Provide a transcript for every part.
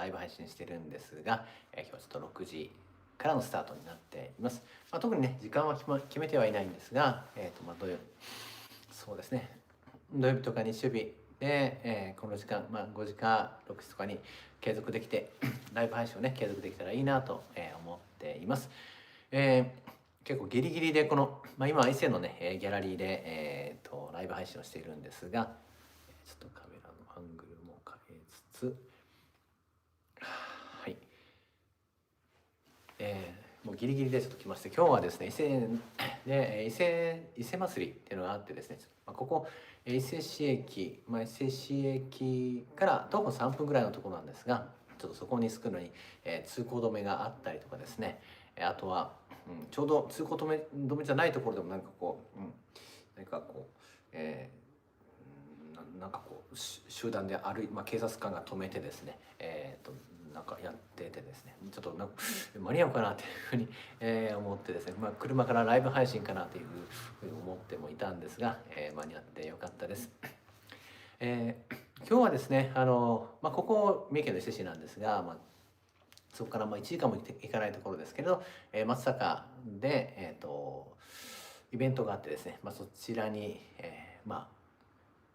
ライブ配信してるんですが、今日はちょっと6時からのスタートになっています。特にね時間は決めてはいないんですが、土曜日、そうですね、土曜日とか日曜日で、この時間、5時か6時とかに継続できてライブ配信をね継続できたらいいなと、思っています。結構ギリギリでこの、今伊勢のねギャラリーで、ライブ配信をしているんですが、ちょっとカメラのアングルも変えつつ、はい、もうギリギリでちょっと来まして、今日はですね伊勢で伊勢祭りっていうのがあってですね、ここ伊勢市駅、伊勢市駅から徒歩3分ぐらいのところなんですが、ちょっとそこに着くのに、通行止めがあったりとかですね、あとは、ちょうど通行止めじゃないところでも何かこう、なんかこう集団で警察官が止めてですね、なんかやっててですね、ちょっと間に合うかなっていうふうに、思ってですね、車からライブ配信かなというふうに思ってもいたんですが、間に合ってよかったです。今日はですね、ここ三重県の伊勢市なんですが、そこから1時間も行かないところですけれど、松阪で、イベントがあってですね、そちらに、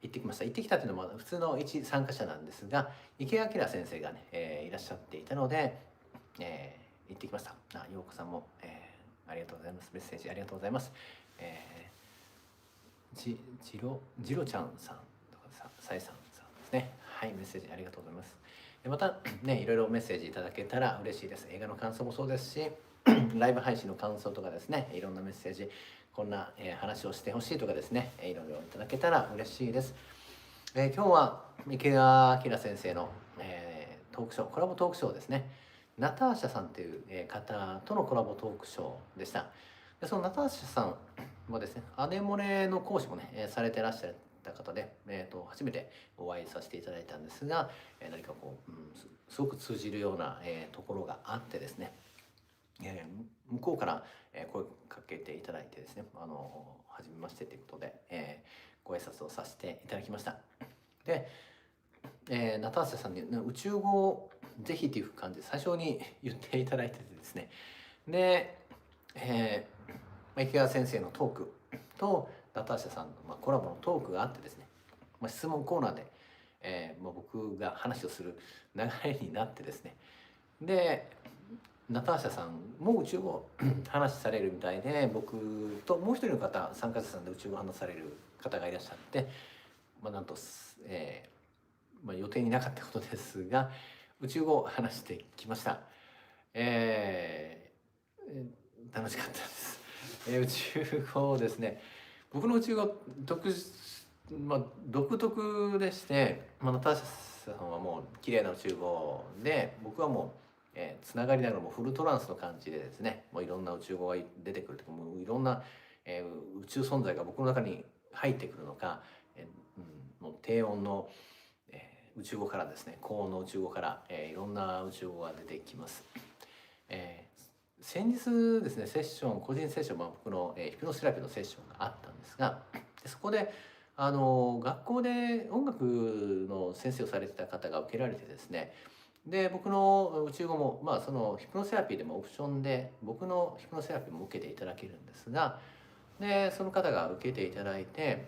行ってきました。行ってきたというのは普通の一参加者なんですが、池明先生がね、いらっしゃっていたので、行ってきました。陽子さんも、ありがとうございます。メッセージありがとうございます。ジロちゃんさんとかさえさんですね。はい、メッセージありがとうございます。またね、いろいろメッセージいただけたら嬉しいです。映画の感想もそうですし、ライブ配信の感想とかですね、いろんなメッセージ、こんな、話をしてほしいとかですね、いろいろいただけたら嬉しいです。今日は池田明先生の、トークショー、コラボトークショーですね。ナターシャさんという、方とのコラボトークショーでした。でそのナターシャさんはですね、アネモネの講師もね、されてらっしゃった方で、初めてお会いさせていただいたんですが、何かこう、すごく通じるような、ところがあってですね、向こうから、声かけていただいてですね、初めましてということで、ご挨拶をさせていただきました。で、ナターシャさんに宇宙語をぜひという感じで最初に言っていただいててですね、で、池谷先生のトークとナターシャさんの、コラボのトークがあってですね、質問コーナーで、僕が話をする流れになってですね、でナターシャさんも宇宙語話されるみたいで、僕ともう一人の方、参加者さんで宇宙語話される方がいらっしゃって、なんと、予定になかったことですが宇宙語を話してきました。楽しかったです。宇宙語ですね、僕の宇宙語独特でして、ナターシャさんはもう綺麗な宇宙語で、僕はもう、つながりながらもフルトランスの感じでですね、もういろんな宇宙語が出てくるというか、もういろんな、宇宙存在が僕の中に入ってくるのか、もう低音の、宇宙語からですね、高音の宇宙語から、いろんな宇宙語が出てきます。先日ですね、セッション、個人セッション、僕の、ヒプノセラピーのセッションがあったんですが、そこで学校で音楽の先生をされてた方が受けられてですね、で僕の宇宙語も、そのヒプノセラピーでもオプションで僕のヒプノセラピーも受けていただけるんですが、でその方が受けていただいて、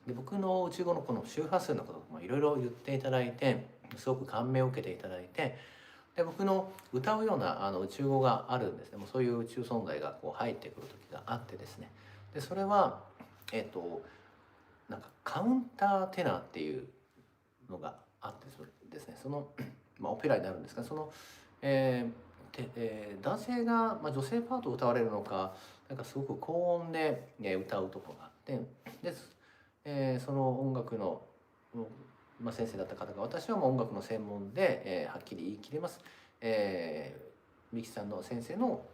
で僕の宇宙語のこの周波数のこともいろいろ言っていただいて、すごく感銘を受けていただいて、で僕の歌うような宇宙語があるんですね。もうそういう宇宙存在がこう入ってくる時があってですね、でそれはなんかカウンターテナーっていうのがあってですね、その、オペラになるんですが、その、男性が、女性パートを歌われるのか、なんかすごく高音で、歌うところがあって、で、その音楽の、先生だった方が、私はもう音楽の専門で、はっきり言い切れます。ミキさんの先生の、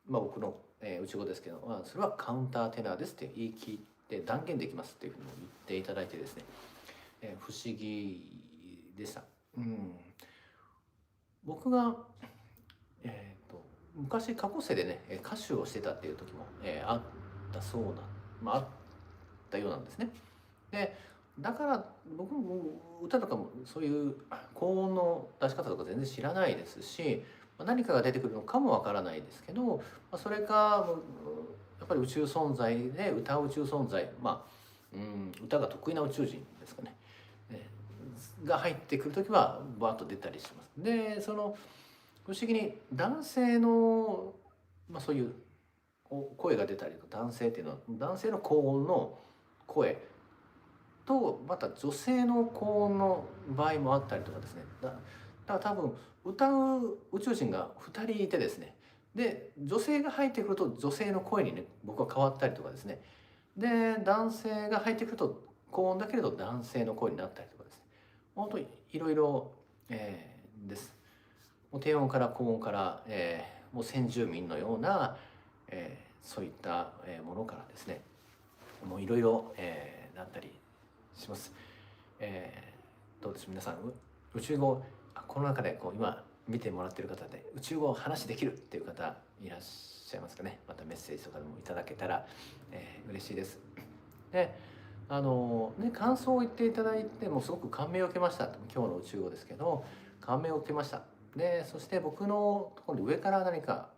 僕の、宇宙語ですけど、それはカウンターテナーですって言い切って断言できますっていうふうに言っていただいてですね、不思議でした。僕が、昔過去世でね歌手をしてたっていう時も、あったそうな、あったようなんですね。でだから僕も歌とかもそういう高音の出し方とか全然知らないですし、何かが出てくるのかもわからないですけど、それかやっぱり宇宙存在で歌う宇宙存在、歌が得意な宇宙人ですかね、が入ってくる時はバーッと出たりします。でその不思議に男性の、そういう声が出たりと男性っていうのは男性の高音の声とまた女性の高音の場合もあったりとかですね。だから多分歌う宇宙人が2人いてですね、で女性が入ってくると女性の声にね僕は変わったりとかですね、で男性が入ってくると高音だけれど男性の声になったりとかですね、本当にいろいろです。もう低音から高音から、もう先住民のような、そういった、ものからですね、もういろいろなったりします。どうです皆さん、宇宙語、この中でこう今見てもらってる方で宇宙語を話できるっていう方いらっしゃいますかね。またメッセージとかでもいただけたら、嬉しいです。で感想を言っていただいてもすごく感銘を受けました。今日の宇宙語ですけど感銘を受けました。でそして僕のところに上から何か、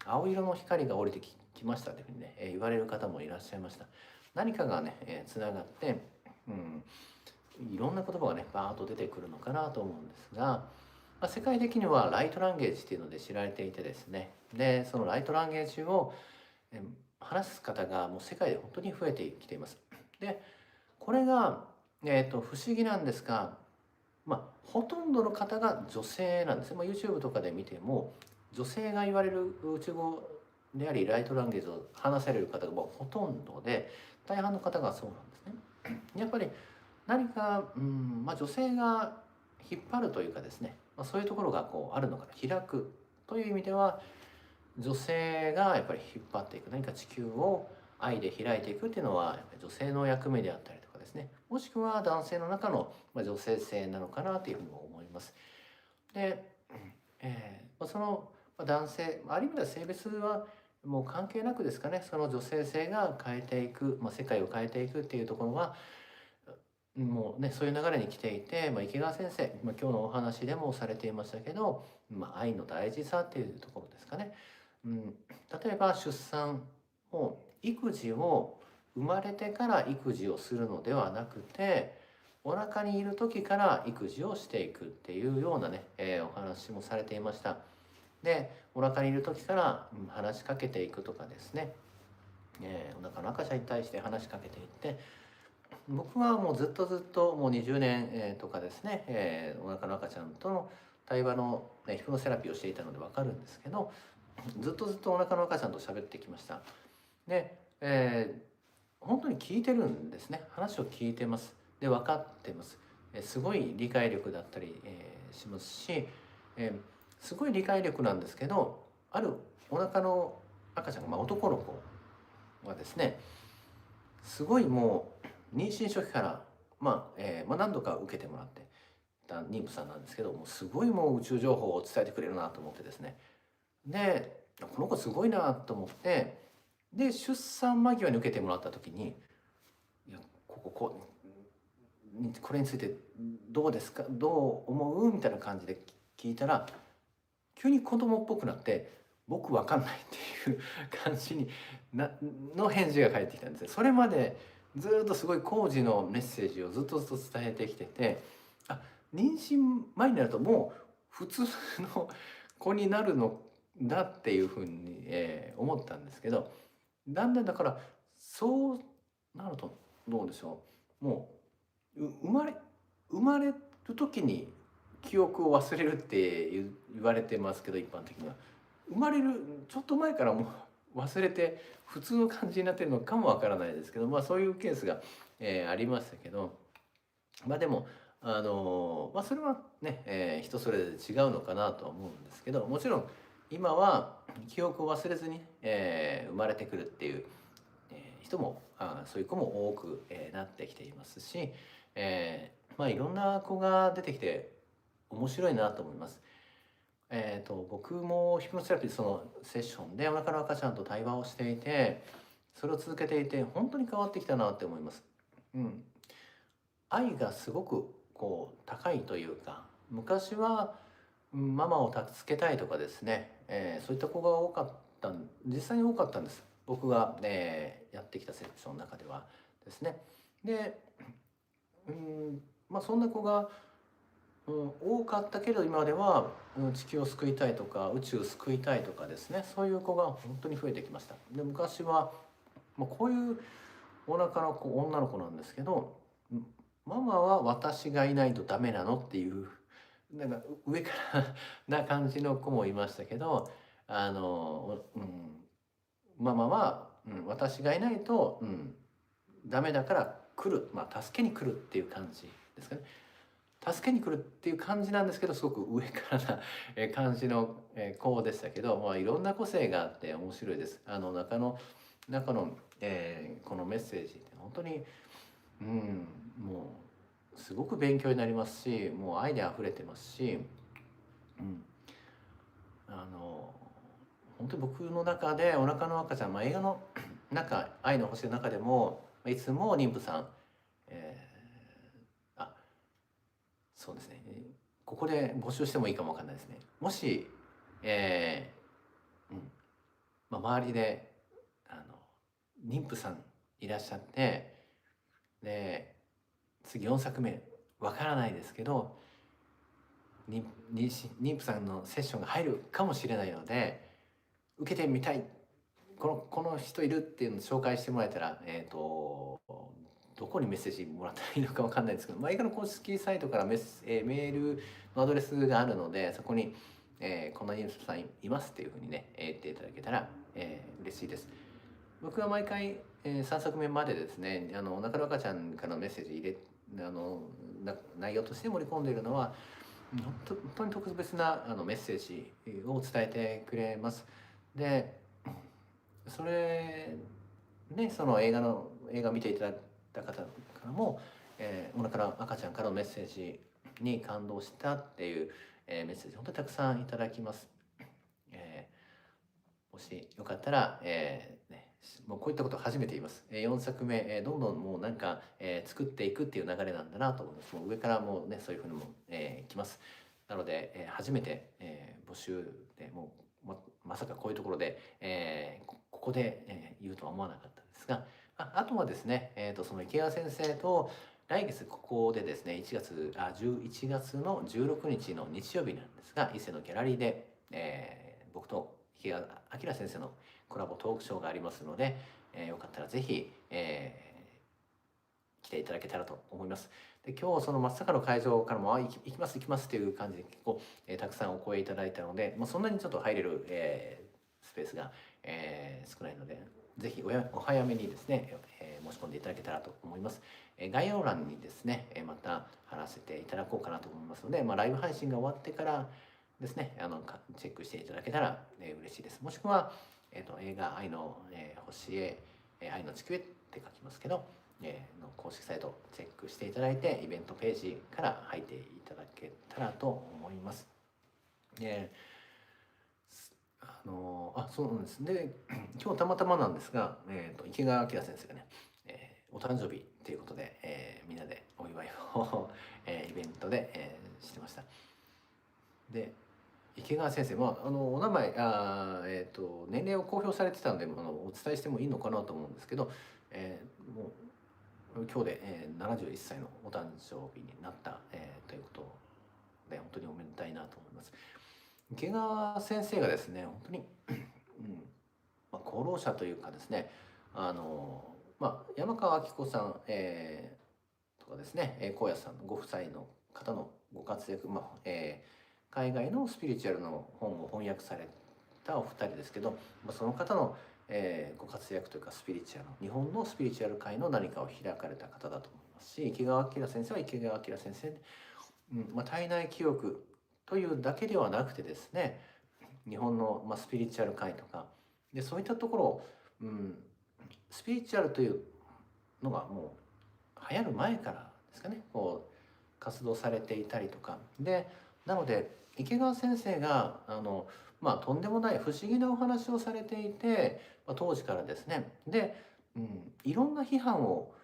青色の光が降りてきましたというふうにね、言われる方もいらっしゃいました。何かがね、つながって、いろんな言葉がねバーッと出てくるのかなと思うんですが、世界的にはライトランゲージっていうので知られていてですね、でそのライトランゲージを話す方がもう世界で本当に増えてきています。でこれが、不思議なんですが、ほとんどの方が女性なんですね。YouTube とかで見ても女性が言われる宇宙語でありライトランゲージを話される方がほとんどで、大半の方がそうなんですね。やっぱり何か、女性が引っ張るというかですね、そういうところがこうあるのかな、開くという意味では女性がやっぱり引っ張っていく、何か地球を愛で開いていくっていうのはやっぱり女性の役目であったりとかですね、もしくは男性の中の女性性なのかなというふうに思います。で、その男性ある意味では性別はもう関係なくですかね、その女性性が変えていく、世界を変えていくっていうところはもうねそういう流れに来ていて、池川先生、今日のお話でもされていましたけど、愛の大事さっていうところですかね。例えば出産を育児を生まれてから育児をするのではなくて、お腹にいる時から育児をしていくっていうようなね、お話もされていました。でお腹にいる時から、話しかけていくとかですね、お腹の赤ちゃんに対して話しかけていって、僕はもうずっともう20年、とかですね、お腹の赤ちゃんとの対話の、ヒプノセラピーをしていたので分かるんですけど、ずっとお腹の赤ちゃんと喋ってきました。で、本当に聞いてるんですね。話を聞いてます。で分かってます。すごい理解力だったり、しますし、すごい理解力なんですけど、あるお腹の赤ちゃんが、男の子がですね、すごいもう妊娠初期から、何度か受けてもらってた妊婦さんなんですけども、すごいもう宇宙情報を伝えてくれるなと思ってですね、でこの子すごいなと思って、で出産間際に受けてもらった時に「いやこれについてどうですか、どう思う?」みたいな感じで聞いたら、急に子供っぽくなって「僕わかんない」っていう感じの返事が返ってきたんですね。それまでずっとすごい工事のメッセージをずっと伝えてきてて、妊娠前になるともう普通の子になるのだっていうふうに、思ったんですけど、だんだんだからそうなるとどうでしょう、もう生まれる時に記憶を忘れるって言われてますけど、一般的には生まれるちょっと前からもう忘れて普通の感じになってるのかもわからないですけど、そういうケースが、ありましたけど、でもそれはね、人それぞれ違うのかなとは思うんですけど、もちろん今は記憶を忘れずに、生まれてくるっていう、人もそういう子も多く、なってきていますし、いろんな子が出てきて面白いなと思います。僕もヒプノセラピーそのセッションでお腹の赤ちゃんと対話をしていて、それを続けていて本当に変わってきたなって思います。愛がすごくこう高いというか、昔はママを助けたいとかですね、そういった子が多かった実際に多かったんです。僕が、やってきたセクションの中ではですね。で、そんな子が、多かったけど今では、地球を救いたいとか宇宙を救いたいとかですね、そういう子が本当に増えてきました。で、昔は、こういうお腹の子女の子なんですけど、ママは私がいないとダメなのっていうなんか上からな感じの子もいましたけど、ママは、私がいないと、ダメだから来る、助けに来るっていう感じですかね。助けに来るっていう感じなんですけど、すごく上からな感じの子でしたけど、いろんな個性があって面白いです。中の、このメッセージって本当に、もうすごく勉強になりますし、もう愛で溢れてますし、本当に僕の中でお腹の赤ちゃん、映画の中愛の星の中でもいつも妊婦さん、そうですね、ここで募集してもいいかもわかんないですね。もし、周りで妊婦さんいらっしゃって、で次4作目わからないですけど、妊婦さんのセッションが入るかもしれないので、受けてみたい、この人いるっていうのを紹介してもらえたら、どこにメッセージもらったらいいのかわかんないですけど、映画の公式サイトからメールのアドレスがあるので、そこに、こんな妊婦さんいますっていうふうにね、言っていただけたら、嬉しいです。僕は毎回、3作目までですね、お腹の赤ちゃんからのメッセージ内容として盛り込んでいるのは、本当に特別なメッセージを伝えてくれます。で、それでその映画を見ていただいた方からも、お腹の赤ちゃんからのメッセージに感動したっていう、メッセージ本当にたくさんいただきます。もしよかったら、もうこういったことを初めて言います。4作目、どんどんもうなんか、作っていくっていう流れなんだなと思います。もう上からもうね、そういうふうにも、来ます。なので、初めて、募集でもうまさかこういうところで、ここで、言うとは思わなかったんですが、あとはですね、その池谷先生と来月ここでですね、11月の16日の日曜日なんですが、伊勢のギャラリーで、僕と池谷明先生のコラボトークショーがありますので、よかったらぜひ、来ていただけたらと思います。で、今日その真っ坂の会場からも行きますっていう感じで結構、たくさんお声いただいたので、そんなにちょっと入れる、スペースが、少ないので、ぜひお早めにですね、申し込んでいただけたらと思います。概要欄にですね、また貼らせていただこうかなと思いますので、ライブ配信が終わってからですね、チェックしていただけたら、嬉しいです。もしくは、映画愛の、星へ、愛の地球へって書きますけど、の公式サイトをチェックしていただいて、イベントページから入っていただけたらと思います。そうなんです。で、今日たまたまなんですが、池川明先生がね、お誕生日ということで、みんなでお祝いをイベントで、してました。で、池川先生、お名前年齢を公表されてたんで、お伝えしてもいいのかなと思うんですけど、もう今日で、71歳のお誕生日になった、ということで本当におめでたいなと思います。池川先生がですね、本当に、功労者というかですね、山川明子さん、とかですね、荒野さんのご夫妻の方のご活躍、海外のスピリチュアルの本を翻訳されたお二人ですけど、その方の、ご活躍というかスピリチュアル、日本のスピリチュアル界の何かを開かれた方だと思いますし、池川明先生は池川明先生で、体内記憶というだけではなくてですね、日本の、スピリチュアル界とかでそういったところを、スピリチュアルというのがもう流行る前からですかね、こう活動されていたりとかで、なので池川先生がとんでもない不思議なお話をされていて、当時からですね、で、いろんな批判を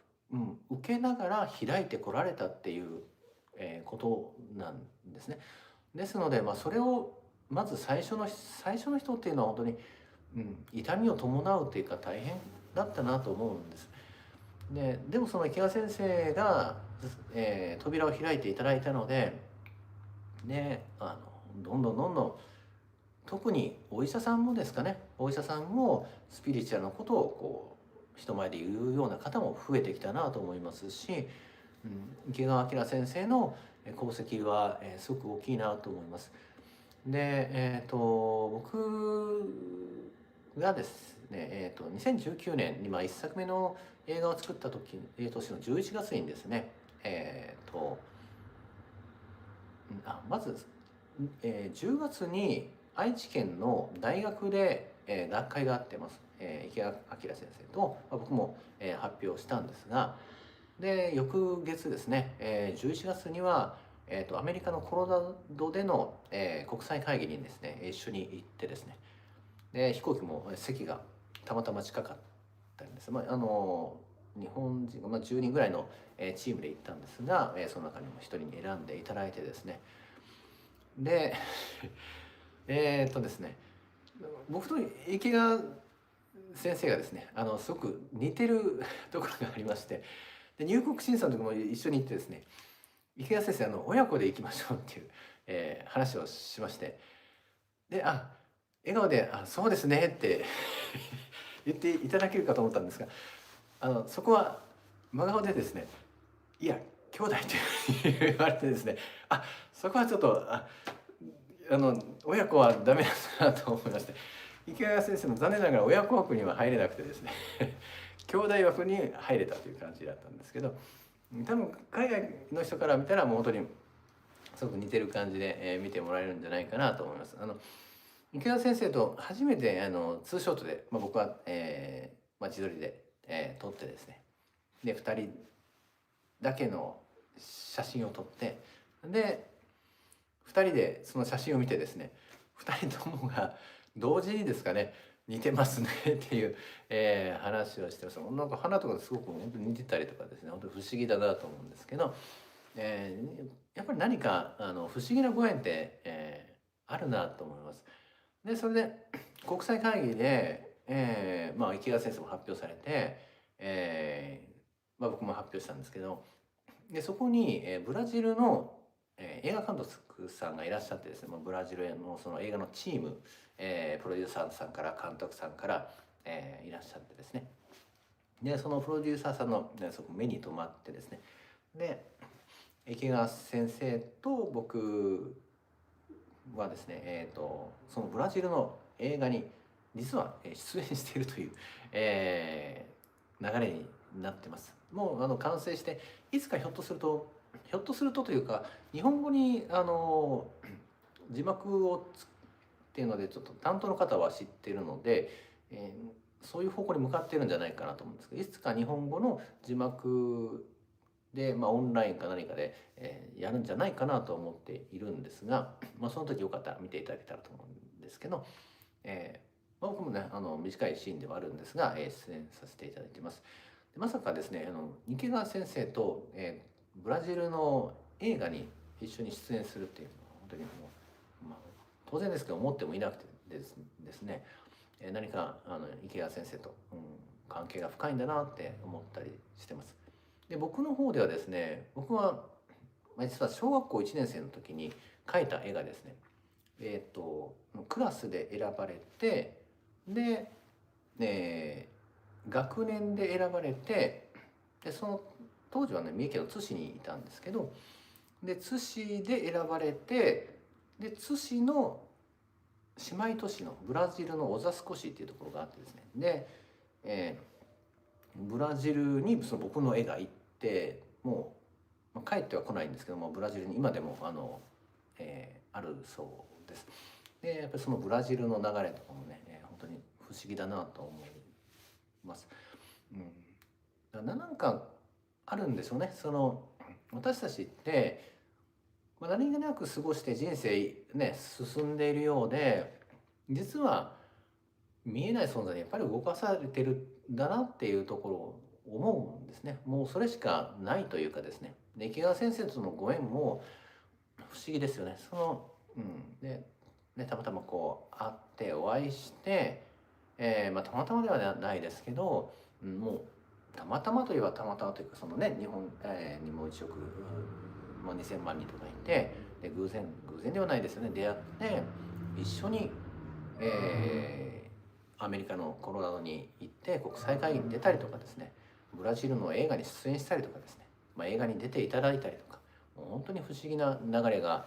受けながら開いてこられたっていう、ことなんですね。ですので、それをまず最初の人っていうのは本当に、痛みを伴うというか大変だったなと思うんです。でもその池谷先生が、扉を開いていただいたので、どんどんどんどん、特にお医者さんもですかね、お医者さんもスピリチュアルなことを人前で言うような方も増えてきたなと思いますし、池川明先生の功績は、すごく大きいなと思います。で、僕がですね、2019年に1作目の映画を作った年の11月にですね、まず、10月に愛知県の大学で、学会があってます。池谷明先生と、僕も、発表したんですが、で翌月ですね、11月には、アメリカのコロラドでの、国際会議にですね一緒に行ってですね、で飛行機も席がたまたま近かったんです。日本人が、10人ぐらいの、チームで行ったんですが、その中にも1人に選んでいただいてですね、でですね、僕と池川先生がですね、すごく似てるところがありまして、で入国審査の時も一緒に行ってですね、池谷先生親子で行きましょうっていう、話をしまして、で笑顔で「あ、そうですね」って言っていただけるかと思ったんですが、そこは真顔でですね「いや兄弟」って言われてですね、そこはちょっと親子はダメなんだなと思いまして、池谷先生も残念ながら親子枠には入れなくてですね兄弟枠に入れたという感じだったんですけど、多分海外の人から見たらもう本当にすごく似てる感じで、見てもらえるんじゃないかなと思います。池田先生と初めてツーショットで、僕は、自撮りで、撮ってですね、で2人だけの写真を撮って、で2人でその写真を見てですね、2人ともが同時にですかね、似てますねっていう、話をしてます。なんか花とかすごく本当に似てたりとかですね、本当に不思議だなと思うんですけど、やっぱり何か不思議なご縁って、あるなと思います。でそれで国際会議で、池谷先生も発表されて、僕も発表したんですけど、でそこに、ブラジルの、映画監督さんがいらっしゃってですね、ブラジルのその映画のチーム、プロデューサーさんから監督さんから、いらっしゃってですね、でそのプロデューサーさんの、そこ目に留まってですね、で池川先生と僕はですね、そのブラジルの映画に実は出演しているという、流れになってます。もう完成していつかひょっとするとというか、日本語に字幕をっていうのでちょっと担当の方は知っているので、そういう方向に向かっているんじゃないかなと思うんですけど、いつか日本語の字幕で、オンラインか何かで、やるんじゃないかなと思っているんですが、その時よかったら見ていただけたらと思うんですけど、僕もね短いシーンではあるんですが、出演させていただいています。でまさかですね、池川先生と、ブラジルの映画に一緒に出演するっていうのは本当にもう、当然ですけど思ってもいなくてですね、何か池川先生と、関係が深いんだなって思ったりしてます。で僕の方ではですね、僕は、実は小学校1年生の時に描いた絵がですね、クラスで選ばれて、で、学年で選ばれて、でその当時はね三重県の津市にいたんですけど、で津市で選ばれて、で津市の姉妹都市のブラジルのオザスコ市っていうところがあってですね、で、ブラジルにその僕の絵が行って、もう、帰っては来ないんですけども、ブラジルに今でもあるそうです。でやっぱりそのブラジルの流れとかもね、本当に不思議だなと思います。なんかあるんでしょうね。その私たちって何気なく過ごして人生ね進んでいるようで、実は見えない存在にやっぱり動かされてるんだなっていうところ思うんですね。もうそれしかないというかですね。で池川先生とのご縁も不思議ですよね。でたまたまこう会ってお会いして、たまたまではないですけど、もうたまたまといえばたまたまというか、そのね日本、にも1億、もう2000万人とかいて、で偶然ではないですよね、出会って一緒に、アメリカのコロラドに行って国際会議に出たりとかですね、ブラジルの映画に出演したりとかですね、映画に出ていただいたりとか、もう本当に不思議な流れが、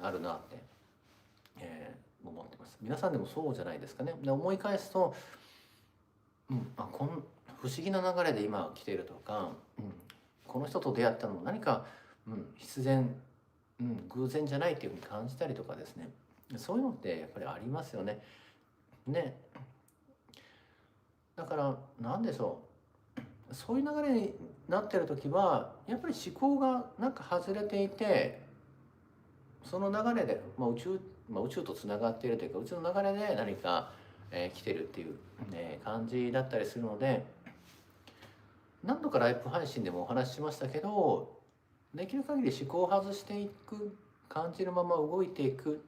あるなって、思ってます。皆さんでもそうじゃないですかね。で思い返すと、不思議な流れで今来ているとか、この人と出会ったのも何か、必然、偶然じゃないっていうふうに感じたりとかですね、そういうのってやっぱりありますよね。ね、だから何でしょう、そういう流れになってる時はやっぱり思考がなんか外れていて、その流れで、宇宙とつながっているというか、宇宙の流れで何か、来てるっていう、感じだったりするので、何度かライブ配信でもお話ししましたけど、できる限り思考を外していく、感じるまま動いていく、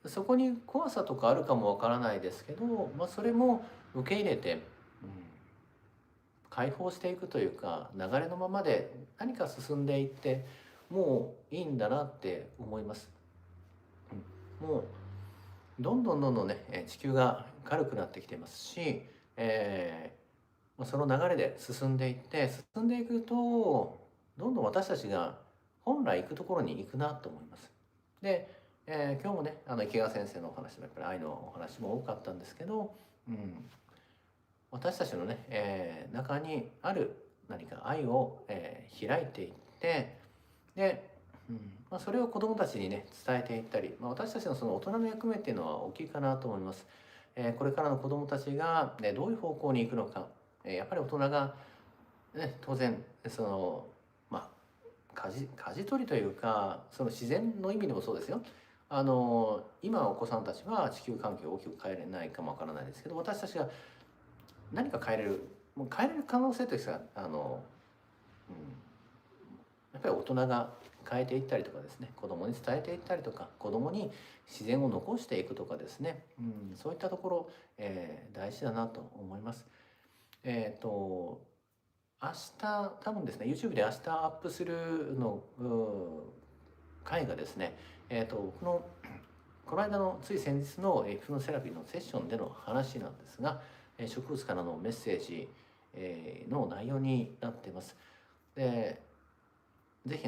そこに怖さとかあるかもわからないですけど、それも受け入れて、解放していくというか、流れのままで何か進んでいってもういいんだなって思います。もうどんどんね、地球が軽くなってきてますし、その流れで進んでいくと、どんどん私たちが本来行くところに行くなと思います。で、今日もね、池川先生のお話もやっぱり愛のお話も多かったんですけど、私たちのね、中にある何か愛を、開いていって、で、それを子どもたちにね伝えていったり、私たちのその大人の役目っていうのは大きいかなと思います。これからの子どもたちが、どういう方向に行くのか、やっぱり大人が、当然その舵取りというか、その自然の意味でもそうですよ。今お子さんたちは地球環境を大きく変えれないかもわからないですけど、私たちが何か変えれる、もう変えれる可能性というか、やっぱり大人が変えていったりとかですね、子供に伝えていったりとか、子供に自然を残していくとかですね、そういったところ、大事だなと思います。明日多分ですね、YouTube で明日アップするの回がですね、この間のつい先日のヒプノセラピーのセッションでの話なんですが、植物からのメッセージの内容になっています。でぜひ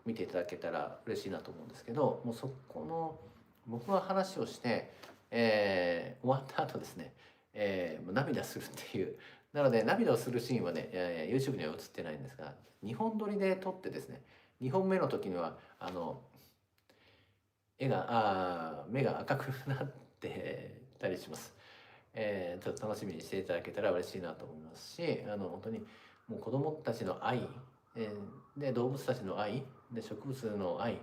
見ていただけたら嬉しいなと思うんですけど、もうそこの僕が話をして、終わった後ですね、涙するっていう、なので涙をするシーンはね、YouTube には映ってないんですが、2本撮りで撮ってですね、2本目の時には目が赤くなってたりします。ちょっと楽しみにしていただけたら嬉しいなと思いますし、本当にもう子どもたちの愛、で動物たちの愛で植物の愛、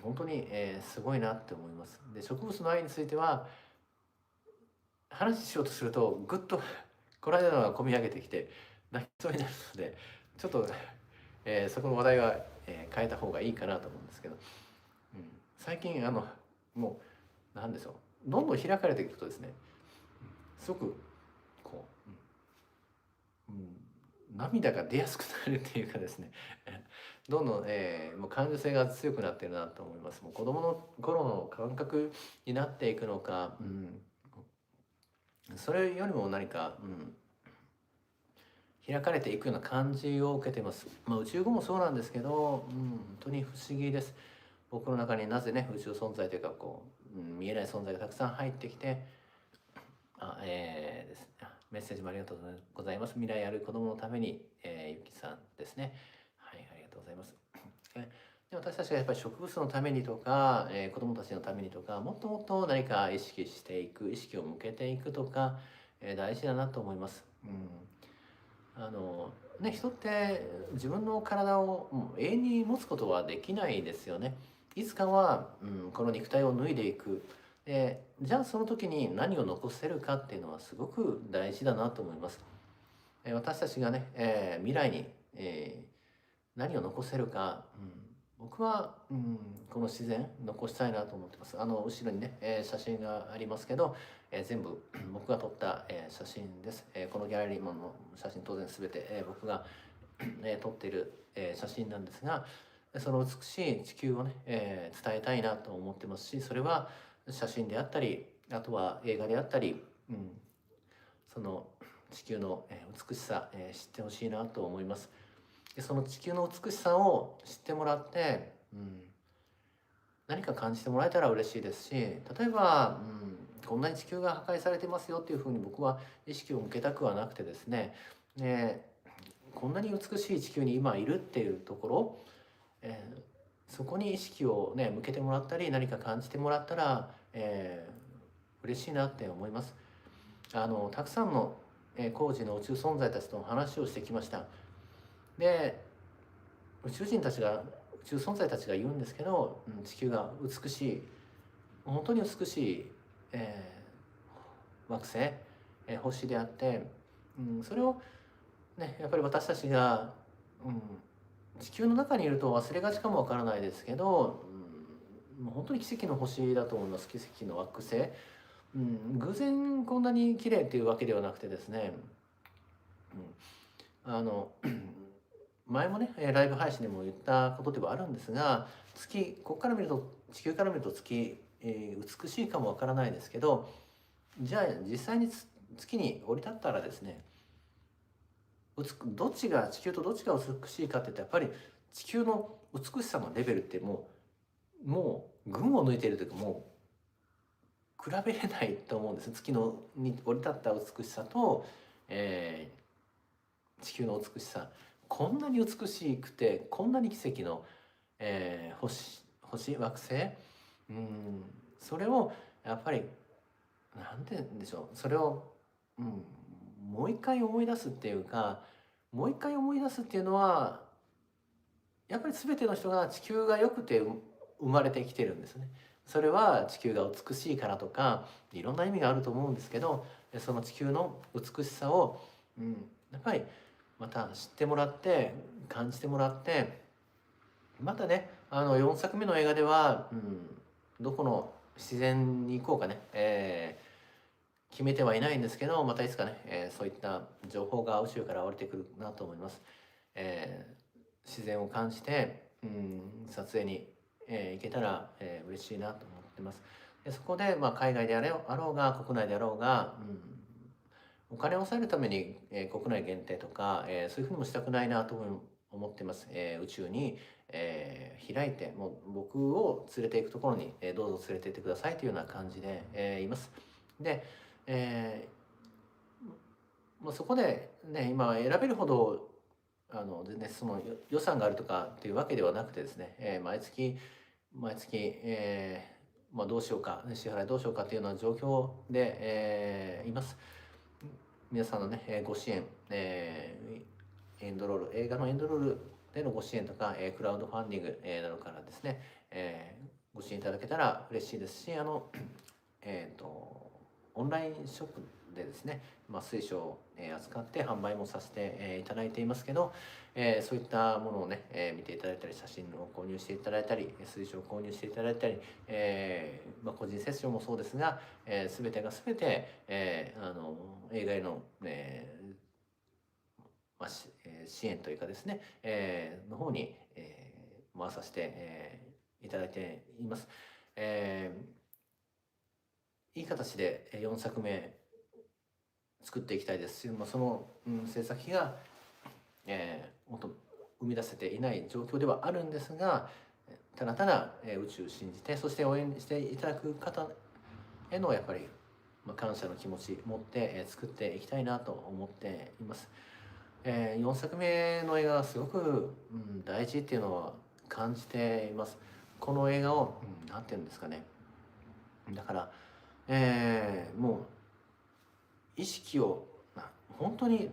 本当に、すごいなって思います。で植物の愛については話しようとするとぐっとこの間のが込み上げてきて泣きそうになるので、ちょっと、そこの話題は、変えた方がいいかなと思うんですけど、最近もう何でしょう、どんどん開かれていくとですね、すごくこう、涙が出やすくなるっていうかですねどんどん、もう感受性が強くなってるなと思います。もう子供の頃の感覚になっていくのか、それよりも何か、開かれていくような感じを受けてます。宇宙語もそうなんですけど、本当に不思議です。僕の中になぜね宇宙存在というか見えない存在がたくさん入ってきて、ですね、メッセージもありがとうございます。未来ある子供のために、ゆきさんですね。はい、ありがとうございます。で私たちがやっぱり植物のためにとか、子供たちのためにとか、もっともっと何か意識していく、意識を向けていくとか、大事だなと思います。人って自分の体を永遠に持つことはできないですよね。いつかは、この肉体を脱いでいく。じゃあその時に何を残せるかっていうのはすごく大事だなと思います。私たちがね、未来に、何を残せるか、僕は、この自然残したいなと思ってます。後ろにね、写真がありますけど、全部僕が撮った、写真です。このギャラリーの写真当然全て、僕が、撮っている、写真なんですが、その美しい地球をね、伝えたいなと思ってますし、それは写真であったり、あとは映画であったり、その地球の美しさ、知ってほしいなと思います。でその地球の美しさを知ってもらって、何か感じてもらえたら嬉しいですし、例えば、こんなに地球が破壊されてますよっていうふうに僕は意識を向けたくはなくてですね、こんなに美しい地球に今いるっていうところ、そこに意識をね向けてもらったり何か感じてもらったら、嬉しいなって思います。たくさんの、工事の宇宙存在たちと話をしてきました。で宇宙存在たちが言うんですけど、地球が美しい、本当に美しい、惑星、星であって、それをねやっぱり私たちが、地球の中にいると忘れがちかもわからないですけど、もう本当に奇跡の星だと思います。奇跡の惑星、偶然こんなに綺麗っていうわけではなくてですね、あの前もねライブ配信でも言ったことではあるんですが、ここから見ると地球から見ると月、美しいかもわからないですけど、じゃあ実際に月に降り立ったらですね、地球とどっちが美しいかって言ったら、やっぱり地球の美しさのレベルってもう群を抜いているというか、もう比べれないと思うんです。月に降り立った美しさと、地球の美しさ、こんなに美しくてこんなに奇跡の、惑星、それをやっぱりなんて言うんでしょう、それを、もう一回思い出すっていうか、もう一回思い出すっていうのはやっぱり全ての人が地球が良くて生まれてきてるんですね。それは地球が美しいからとかいろんな意味があると思うんですけど、その地球の美しさを、やっぱりまた知ってもらって感じてもらって、またね4作目の映画では、どこの自然に行こうかね、決めてはいないんですけど、またいつかね、そういった情報が宇宙から降りてくるなと思います。自然を感じて、撮影に、行けたら、嬉しいなと思ってます。でそこで、海外であろうが国内であろうが、お金を抑えるために、国内限定とか、そういうふうにもしたくないなと思ってます。宇宙に、開いてもう僕を連れて行くところに、どうぞ連れて行ってくださいというような感じで、います。で、そこでね今選べるほど全然その予算があるとかっていうわけではなくてですね、毎月、どうしようか、支払いどうしようかっていうような状況で、います。皆さんのね、ご支援、映画のエンドロールでのご支援とか、クラウドファンディング、などからですね、ご支援いただけたら嬉しいですし、オンラインショップでですね、水晶を扱って販売もさせていただいていますけど、そういったものをね見ていただいたり、写真を購入していただいたり、水晶を購入していただいたり、個人セッションもそうですが、全てが全て、映画への、支援というかですね、の方に、回させて、いただいています。いい形で4作目作っていきたいですし、その、制作費が、もっと生み出せていない状況ではあるんですが、ただただ、宇宙を信じて、そして応援していただく方へのやっぱり、感謝の気持ち持って、作っていきたいなと思っています。4作目の映画がすごく、大事っていうのは感じています。この映画を、なんていうんですかね。だから、もう意識を本当に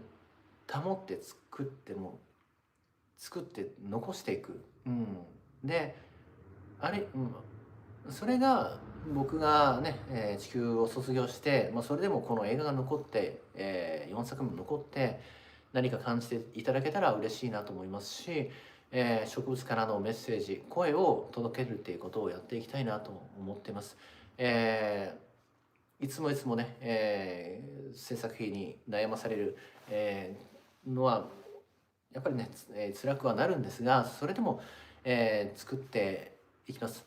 保って作って残していく、でそれが僕がね、地球を卒業して、それでもこの映画が残って、4作目も残って、何か感じていただけたら嬉しいなと思いますし、植物からのメッセージ、声を届けるっていうことをやっていきたいなと思っています。いつもいつもね、制作費に悩まされる、のはやっぱりね、辛くはなるんですが、それでも、作っていきます。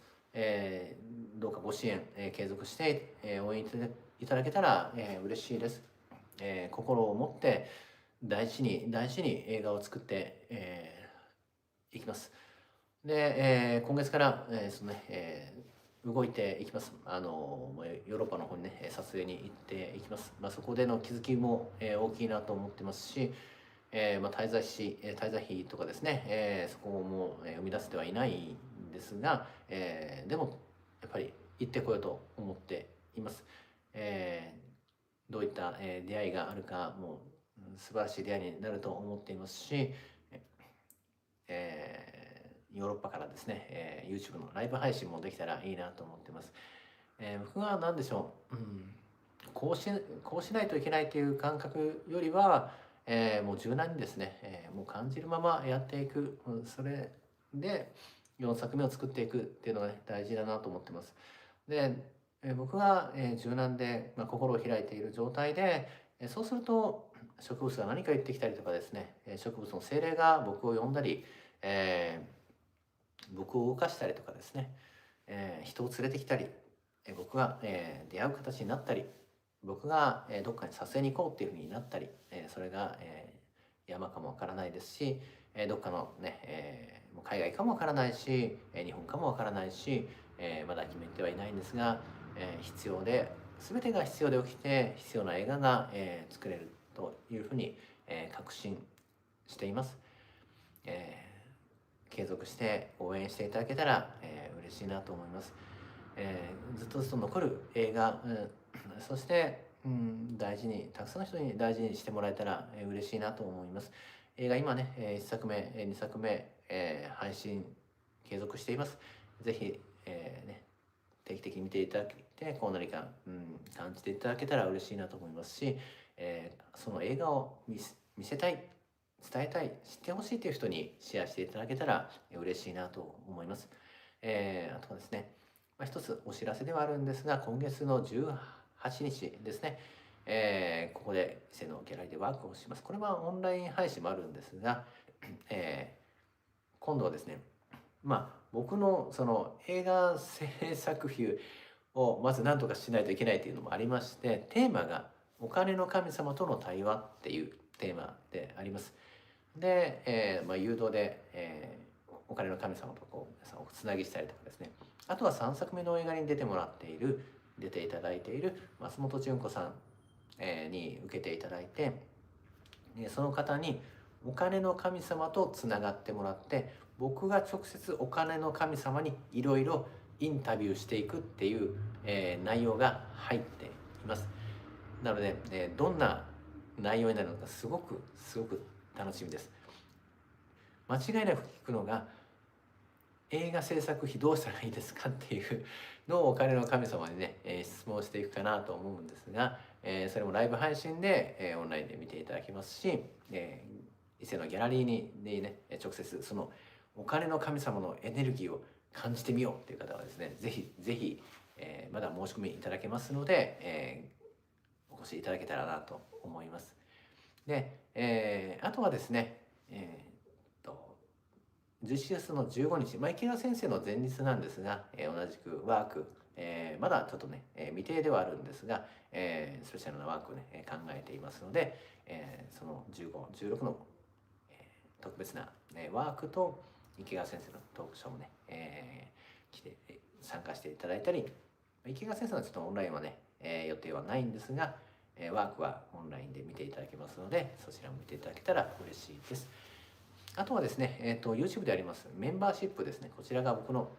どうかご支援、継続して、応援いただけたら、嬉しいです。心を持って大事に大事に映画を作って、いきます。で、今月から、そのね、動いていきます。ヨーロッパの方にね、撮影に行っていきます。そこでの気づきも、大きいなと思ってますし、滞在費とかですね、そこも、生み出せてはいないんですが、でもやっぱり行ってこようと思っています。どういった、出会いがあるかも素晴らしい出会いになると思っていますし、ヨーロッパからですね、YouTube のライブ配信もできたらいいなと思ってます。僕は何でしょう、こうしないといけないという感覚よりは、もう柔軟にですね、もう感じるままやっていく、それで4作目を作っていくっていうのがね、大事だなと思ってます。で、僕が、柔軟で、心を開いている状態で、そうすると植物が何か言ってきたりとかですね、植物の精霊が僕を呼んだり、僕を動かしたりとかですね、人を連れてきたり、僕が、出会う形になったり、僕が、どっかに撮影に行こうっていうふうになったり、それが、山かもわからないですし、どっかのね、もう海外かもわからないし、日本かもわからないし、まだ決めてはいないんですが、必要で全てが必要で起きて必要な映画が、作れるというふうに、確信しています。継続して応援していただけたら、嬉しいなと思います。ずっとずっと残る映画、そして、大事にたくさんの人に大事にしてもらえたら、嬉しいなと思います。映画今ね、1作目、2作目、配信継続しています。ぜひ、定期的に見ていただいて、こう何か、感じていただけたら嬉しいなと思いますし、その映画を見せたい、伝えたい、知ってほしいという人にシェアしていただけたら嬉しいなと思います。あとはですね、一つお知らせではあるんですが、今月の18日ですね、ここで伊勢のギャラリーでワークをします。これはオンライン配信もあるんですが、今度はですね、僕のその映画制作費をまず何とかしないといけないというのもありまして、テーマがお金の神様との対話っていうテーマであります。で、誘導で、お金の神様とこう皆さんをつなぎしたりとかですね、あとは3作目の映画に出ていただいている松本純子さん、に受けていただいて、その方にお金の神様とつながってもらって、僕が直接お金の神様にいろいろインタビューしていくっていう、内容が入っています。なので、どんな内容になるのかすごく楽しみです。間違いなく聞くのが、映画制作費どうしたらいいですかっていうのをお金の神様にね、質問していくかなと思うんですが、それもライブ配信で、オンラインで見ていただけますし、伊勢のギャラリーにね、直接そのお金の神様のエネルギーを感じてみようっていう方はですね、ぜひぜひ、まだ申し込みいただけますので、お越しいただけたらなと思います。で、あとはですね、11月の15日、池田先生の前日なんですが、同じくワーク、まだちょっとね、未定ではあるんですが、スペシャルなワークをね、考えていますので、その15、16の、特別な、ワークと池川先生のトークショーもね、来て参加していただいたり、池川先生のちょっとオンラインはね、予定はないんですが、ワークはオンラインで見ていただけますので、そちらも見ていただけたら嬉しいです。あとはですね、YouTube でありますメンバーシップですね。こちらが僕の、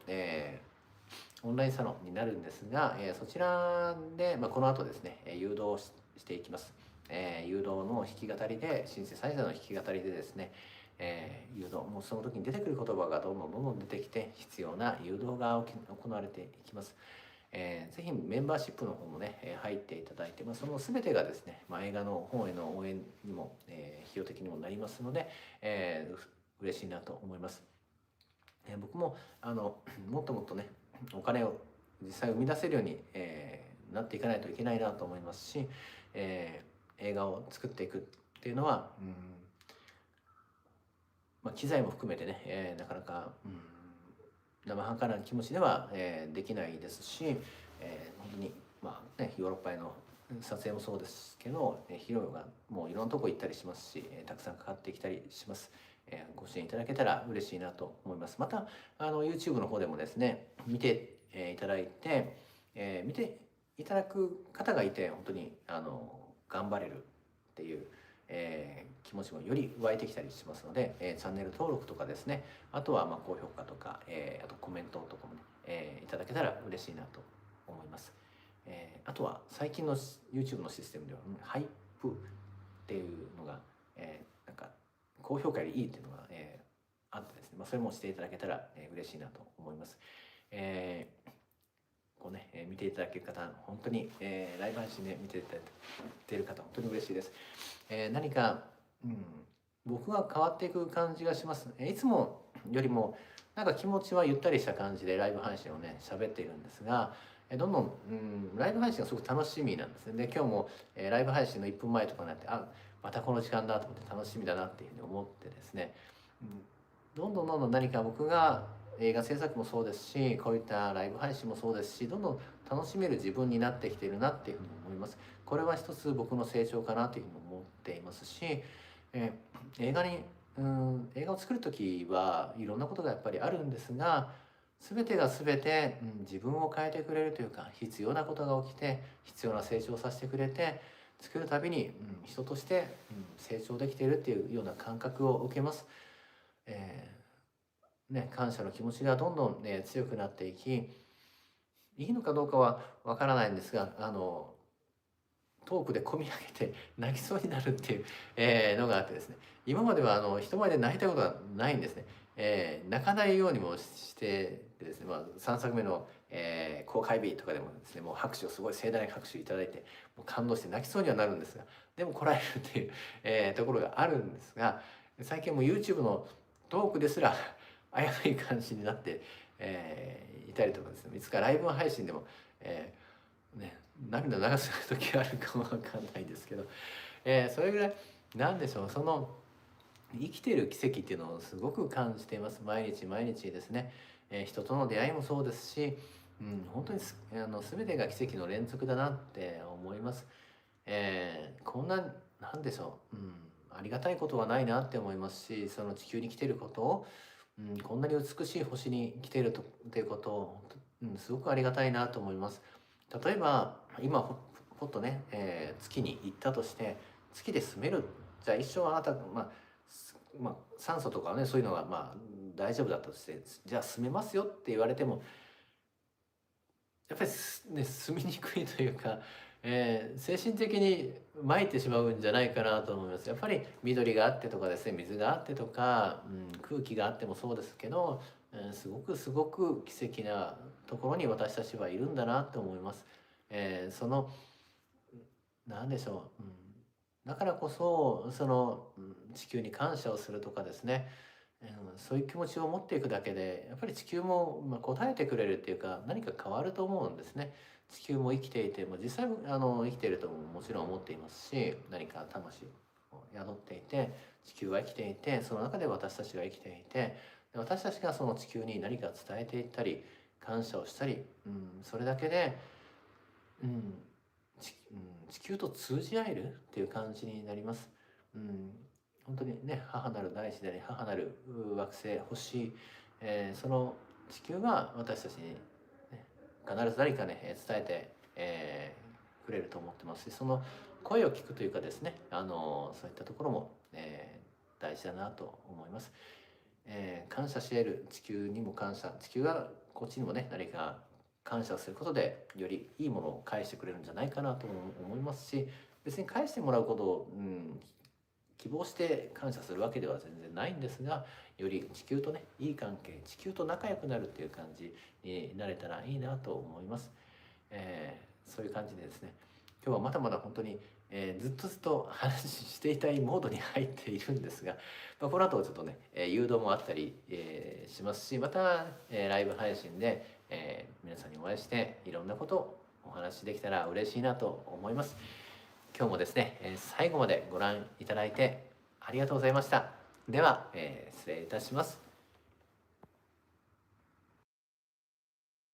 オンラインサロンになるんですが、そちらで、この後ですね、誘導していきます。誘導の弾き語りで、シンセサイザーの弾き語りでですね、誘導、もうその時に出てくる言葉がどんどん出てきて、必要な誘導が行われていきます。ぜひメンバーシップの方もね、入っていただいて、その全てがですね、映画の方への応援にも、費用的にもなりますので、嬉しいなと思います。僕ももっともっとねお金を実際生み出せるように、なっていかないといけないなと思いますし、映画を作っていくっていうのは、機材も含めてね、なかなか、生半可な気持ちでは、できないですし、本当にヨーロッパへの撮影もそうですけど、費用がもういろんなとこ行ったりしますし、たくさんかかってきたりします。ご支援いただけたら嬉しいなと思います。またYouTube の方でもですね見て、いただいて、見ていただく方がいて本当に頑張れるっていう、気持ちもより湧いてきたりしますので、チャンネル登録とかですね、あとは高評価とか、あとコメントとかもね、いただけたら嬉しいなと思います。あとは最近の YouTube のシステムでは、ハイプっていうのが、なんか高評価よりいいっていうのが、あってですね、それもしていただけたら、嬉しいなと思います。こうね、見ていただける方本当に、ライブ配信で見ていただいている方本当に嬉しいです。何か、僕が変わっていく感じがします。いつもよりもなんか気持ちはゆったりした感じでライブ配信をね喋っているんですが、どんどん、ライブ配信がすごく楽しみなんですね。で今日も、ライブ配信の1分前とかになってまたこの時間だと思って楽しみだなっていうふうに思ってですね、どんどん何か僕が映画制作もそうですし、こういったライブ配信もそうですし、どんどん楽しめる自分になってきているなっていうふうに思います。これは一つ僕の成長かなというふうに思っていますし、映画を作る時はいろんなことがやっぱりあるんですが、全てが全て、自分を変えてくれるというか、必要なことが起きて必要な成長させてくれて、作るたびに、人として、成長できているっていうような感覚を受けます。感謝の気持ちがどんどん、強くなっていき、いいのかどうかはわからないんですが、トークで込み上げて泣きそうになるっていう、のがあってですね、今までは人前で泣いたことがないんですね。泣かないようにもしてですね、3作目の、公開日とかでもですね、もう拍手をすごい盛大な拍手いただいて、もう感動して泣きそうにはなるんですが、でもこらえるっていう、ところがあるんですが、最近も YouTube のトークですら危うい感じになって、いたりとかですね、いつかライブ配信でも、涙流す時があるかもわかんないですけど、それぐらいなんでしょう、その生きている奇跡っていうのをすごく感じています。毎日毎日ですね、人との出会いもそうですし、本当に全てが奇跡の連続だなって思います。こんななんでしょう、ありがたいことはないなって思いますし、その地球に来ていることを、こんなに美しい星に来ているっていうことを、すごくありがたいなと思います。例えば今ほっとね、月に行ったとして、月で住める、じゃあ一生あなた、酸素とかねそういうのが大丈夫だったとして、じゃあ住めますよって言われてもやっぱり住みにくいというか、精神的に参ってしまうんじゃないかなと思います。やっぱり緑があってとかですね、水があってとか、空気があってもそうですけど、すごくすごく奇跡なところに私たちはいるんだなと思います。その何でしょう、だからこそ地球に感謝をするとかですね、そういう気持ちを持っていくだけでやっぱり地球も応えてくれるっていうか、何か変わると思うんですね。地球も生きていて、実際生きているともちろん思っていますし、何か魂を宿っていて、地球は生きていて、その中で私たちが生きていて、私たちがその地球に何か伝えていったり感謝をしたり、それだけで、地球と通じ合えるっていう感じになります。本当にね、母なる大地であり、母なる惑星星、その地球が私たちに、必ず誰かね伝えて、くれると思ってますし、その声を聞くというかですね、そういったところも、大事だなと思います。感謝し得る地球にも感謝、地球がこっちにもね何か感謝することでよりいいものを返してくれるんじゃないかなと思いますし、別に返してもらうことを、希望して感謝するわけでは全然ないんですが、より地球とねいい関係、地球と仲良くなるっていう感じになれたらいいなと思います。そういう感じでですね、今日はまだまだ本当に、ずっと話していたいモードに入っているんですが、この後ちょっとね、誘導もあったり、しますし、また、ライブ配信で、皆さんにお会いしていろんなことをお話しできたら嬉しいなと思います。今日もですね、最後までご覧いただいてありがとうございました。では、失礼いたします。